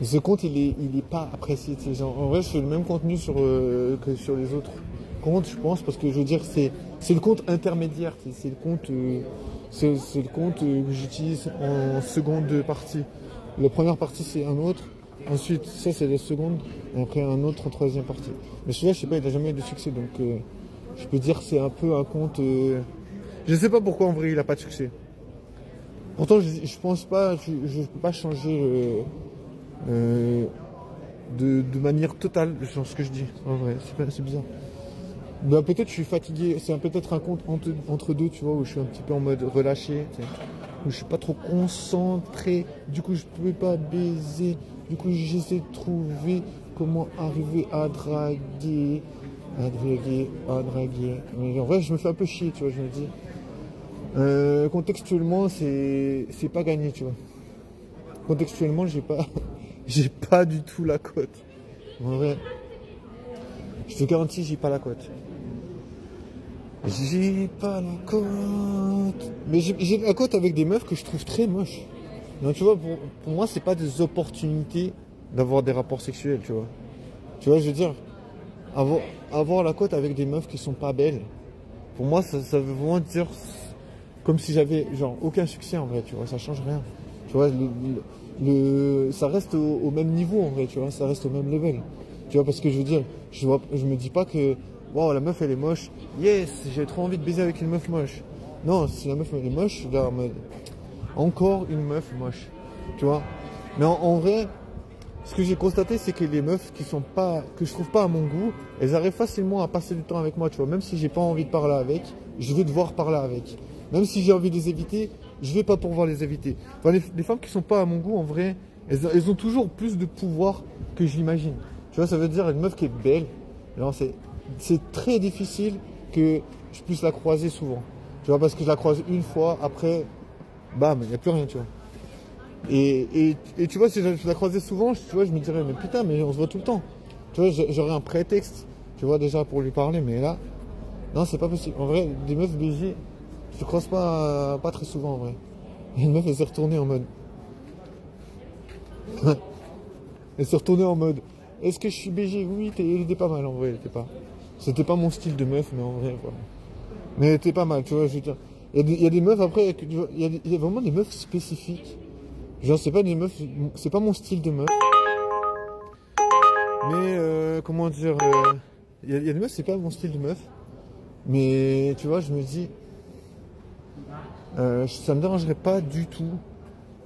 Ce compte, il est pas apprécié. Tu sais, genre, en vrai, je fais le même contenu que sur les autres comptes, je pense, parce que je veux dire, c'est le compte intermédiaire. Tu sais, c'est le compte, c'est le compte que j'utilise en seconde partie. La première partie, c'est un autre. Ensuite, ça, c'est la seconde. Et après, un autre en troisième partie. Mais celui-là, je sais pas, il n'a jamais eu de succès. Donc, je peux dire que c'est un peu un compte. Je sais pas pourquoi, en vrai, il a pas de succès. Pourtant, je pense pas, je peux pas changer. Euh, de manière totale sur ce que je dis. En vrai, c'est bizarre. Bah, peut-être je suis fatigué, c'est peut-être un compte entre deux, tu vois, où je suis un petit peu en mode relâché, tu sais, où je suis pas trop concentré, du coup je pouvais pas baiser, du coup j'essaie de trouver comment arriver à draguer. Mais en vrai, je me fais un peu chier, tu vois, je me dis. Contextuellement, c'est pas gagné, tu vois. Contextuellement, j'ai pas, j'ai pas du tout la cote. En vrai, je te garantis, j'ai pas la cote. J'ai pas la cote. Mais j'ai la cote avec des meufs que je trouve très moches. Donc tu vois, pour moi, c'est pas des opportunités d'avoir des rapports sexuels, tu vois. Tu vois, je veux dire, avoir, avoir la cote avec des meufs qui sont pas belles, pour moi, ça veut vraiment dire comme si j'avais, genre, aucun succès en vrai, tu vois, ça change rien. Tu vois, ça reste au même niveau en vrai, tu vois, ça reste au même level. Tu vois, parce que je veux dire, je me dis pas que, waouh, la meuf elle est moche, yes, j'ai trop envie de baiser avec une meuf moche. Non, si la meuf elle est moche, je suis là en mode, encore une meuf moche, tu vois. Mais en vrai, ce que j'ai constaté, c'est que les meufs qui sont pas, que je trouve pas à mon goût, elles arrivent facilement à passer du temps avec moi, tu vois. Même si j'ai pas envie de parler avec, je vais devoir parler avec. Même si j'ai envie de les éviter, je vais pas pouvoir les éviter. Enfin, les femmes qui sont pas à mon goût, en vrai, elles ont toujours plus de pouvoir que je l'imagine. Tu vois, ça veut dire une meuf qui est belle, alors c'est très difficile que je puisse la croiser souvent. Tu vois, parce que je la croise une fois, après, bam, il n'y a plus rien, tu vois. Et tu vois, si je la croisais souvent, tu vois, je me dirais, mais putain, mais on se voit tout le temps. Tu vois, j'aurais un prétexte, tu vois, déjà pour lui parler, mais là, non, c'est pas possible. En vrai, des meufs BG, je croise pas très souvent, en vrai. Et une meuf, elle s'est retournée en mode. Elle s'est retournée en mode, est-ce que je suis BG? Oui, elle était pas mal, en vrai, elle était pas. C'était pas mon style de meuf, mais en vrai, voilà. Mais elle était pas mal, tu vois, je veux dire. Il y a des meufs, après, il y a vraiment des meufs spécifiques. Genre, c'est pas des meufs, c'est pas mon style de meuf. Mais comment dire, il y a des meufs, c'est pas mon style de meuf. Mais tu vois, je me dis, ça me dérangerait pas du tout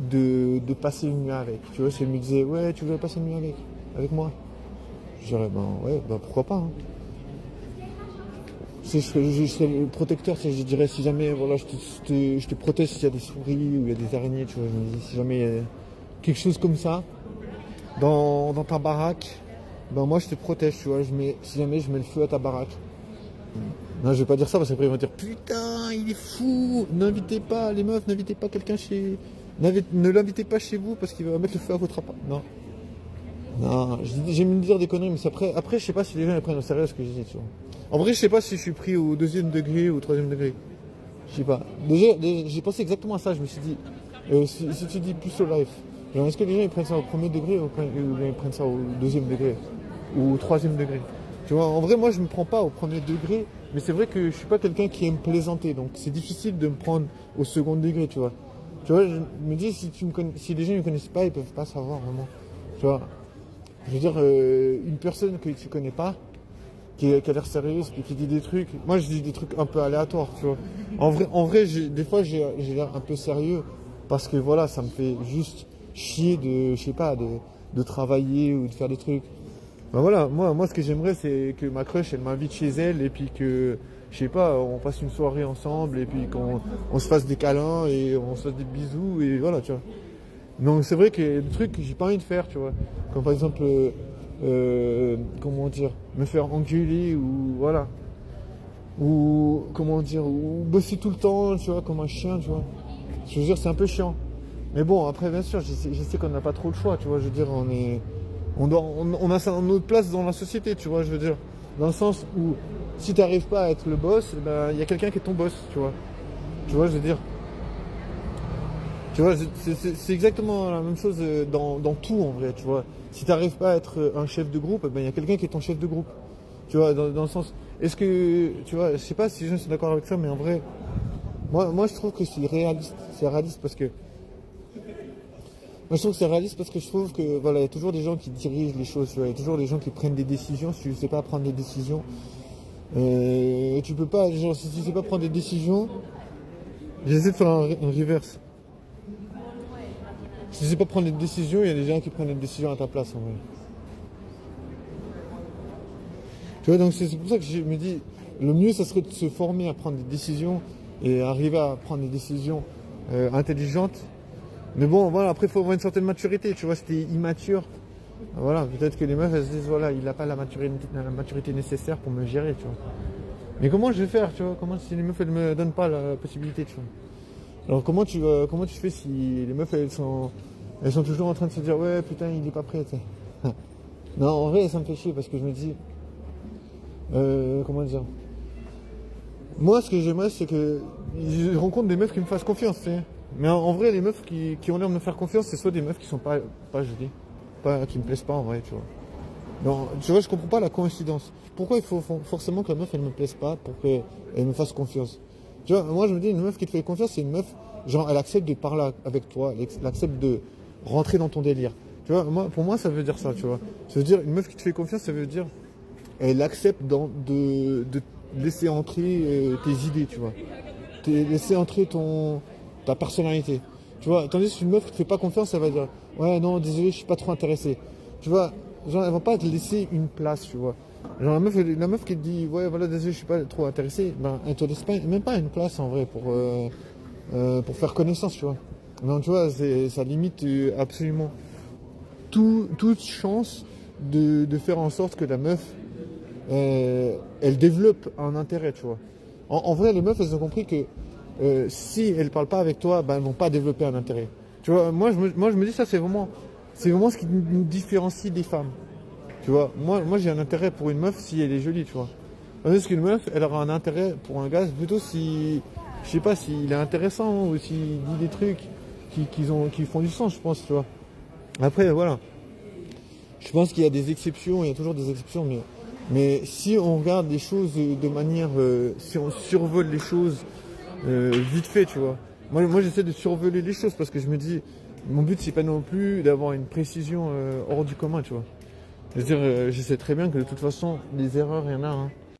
de passer une nuit avec. Tu vois, si elle me disait, ouais, tu veux passer une nuit avec moi. Je dirais, ben ouais, ben pourquoi pas. Hein. Je serais le protecteur, je dirais, si jamais, voilà, je te protège s'il y a des souris ou il y a des araignées, tu vois. Je me dis, si jamais il y a quelque chose comme ça dans ta baraque, ben moi je te protège, tu vois. Si jamais je mets le feu à ta baraque. Non, je vais pas dire ça parce qu'après ils vont dire putain, il est fou, n'invitez pas les meufs, n'invitez pas quelqu'un chez. Ne l'invitez pas chez vous parce qu'il va mettre le feu à votre appart. Non. Non, j'aime me dire des conneries, mais après, je sais pas si les gens ils prennent au sérieux ce que je dis, tu vois. En vrai, je sais pas si je suis pris au deuxième degré ou au troisième degré. Je sais pas. Déjà, j'ai pensé exactement à ça, je me suis dit, si tu dis plus au life, genre, est-ce que les gens ils prennent ça au premier degré ou ils prennent ça au deuxième degré ou au troisième degré? Tu vois, en vrai, moi, je me prends pas au premier degré, mais c'est vrai que je suis pas quelqu'un qui aime plaisanter, donc c'est difficile de me prendre au second degré, tu vois. Tu vois, je me dis, si les gens ne me connaissent pas, ils peuvent pas savoir vraiment. Tu vois, je veux dire, une personne que tu connais pas, qui a l'air sérieuse, puis qui dit des trucs. Moi, je dis des trucs un peu aléatoires, tu vois. En vrai, des fois, j'ai l'air un peu sérieux, parce que voilà, ça me fait juste chier je sais pas, de travailler ou de faire des trucs. Ben voilà, moi, ce que j'aimerais, c'est que ma crush, elle m'invite chez elle, et puis que, je sais pas, on passe une soirée ensemble, et puis qu'on se fasse des câlins, et on se fasse des bisous, et voilà, tu vois. Donc c'est vrai qu'il y a des trucs que j'ai pas envie de faire, tu vois. Comme par exemple, comment dire, me faire engueuler ou voilà. Ou comment dire, ou bosser tout le temps, tu vois, comme un chien, tu vois. Je veux dire, c'est un peu chiant. Mais bon, après, bien sûr, je sais qu'on n'a pas trop le choix, tu vois. Je veux dire, on a notre place dans la société, tu vois, je veux dire. Dans le sens où, si tu n'arrives pas à être le boss, eh ben, il y a quelqu'un qui est ton boss, tu vois. Tu vois, je veux dire. Tu vois, c'est exactement la même chose dans tout en vrai, tu vois. Si tu n'arrives pas à être un chef de groupe, eh ben, il y a quelqu'un qui est ton chef de groupe. Tu vois, dans le sens, est-ce que, tu vois, je sais pas si les gens sont d'accord avec ça, mais en vrai, moi je trouve que c'est réaliste. C'est réaliste parce que, moi je trouve que c'est réaliste parce que je trouve que, voilà, il y a toujours des gens qui dirigent les choses, tu vois. Il y a toujours des gens qui prennent des décisions. Si tu ne sais pas prendre des décisions, tu peux pas, genre, si tu ne sais pas prendre des décisions, j'essaie de faire un reverse. Si tu sais pas prendre des décisions, il y a des gens qui prennent des décisions à ta place en vrai. Tu vois, donc c'est pour ça que je me dis, le mieux, ça serait de se former à prendre des décisions et arriver à prendre des décisions intelligentes. Mais bon, voilà, après, il faut avoir une certaine maturité. Tu vois, si t'es immature, voilà, peut-être que les meufs, elles se disent, voilà, il n'a pas la maturité nécessaire pour me gérer, tu vois. Mais comment je vais faire, tu vois? Comment si les meufs, elles me donnent pas la possibilité, tu vois? Alors comment tu fais si les meufs, elles sont toujours en train de se dire, ouais, putain, il est pas prêt, tu sais. Non, en vrai, ça me fait chier parce que je me dis, comment dire? Moi, ce que j'aimerais, c'est que je rencontre des meufs qui me fassent confiance, tu sais. Mais en vrai, les meufs qui ont l'air de me faire confiance, c'est soit des meufs qui sont pas jolies, qui me plaisent pas en vrai, tu vois. Non, tu vois, je comprends pas la coïncidence. Pourquoi il faut forcément que la meuf, elle me plaise pas pour qu'elle me fasse confiance? Tu vois, moi, je me dis, une meuf qui te fait confiance, c'est une meuf, genre, elle accepte de parler avec toi, elle accepte de rentrer dans ton délire. Tu vois, pour moi, ça veut dire ça, tu vois. Ça veut dire, une meuf qui te fait confiance, ça veut dire, elle accepte de laisser entrer tes idées, tu vois. Laisser entrer ta personnalité. Tu vois, tandis qu'une meuf qui te fait pas confiance, elle va dire, ouais, non, désolé, je suis pas trop intéressé. Tu vois, genre, elle va pas te laisser une place, tu vois. Genre, la meuf qui te dit, ouais, voilà, désolé, je suis pas trop intéressé, ben, elle te laisse pas, même pas une place en vrai pour faire connaissance, tu vois. Donc, tu vois, ça limite absolument toute chance de faire en sorte que la meuf, elle développe un intérêt, tu vois. En vrai, les meufs, elles ont compris que si elles parlent pas avec toi, ben, elles vont pas développer un intérêt. Tu vois, moi, je me dis ça, c'est vraiment ce qui nous différencie des femmes. Tu vois, moi j'ai un intérêt pour une meuf si elle est jolie, tu vois. Tandis qu'une meuf, elle aura un intérêt pour un gars plutôt si, je sais pas, s'il est intéressant ou s'il dit des trucs qui font du sens, je pense, tu vois. Après, voilà. Je pense qu'il y a des exceptions, il y a toujours des exceptions, mais si on regarde les choses de manière, si on survole les choses vite fait, tu vois. Moi j'essaie de survoler les choses parce que je me dis, mon but c'est pas non plus d'avoir une précision hors du commun, tu vois. Je veux dire, je sais très bien que de toute façon, les erreurs, il y en a, hein.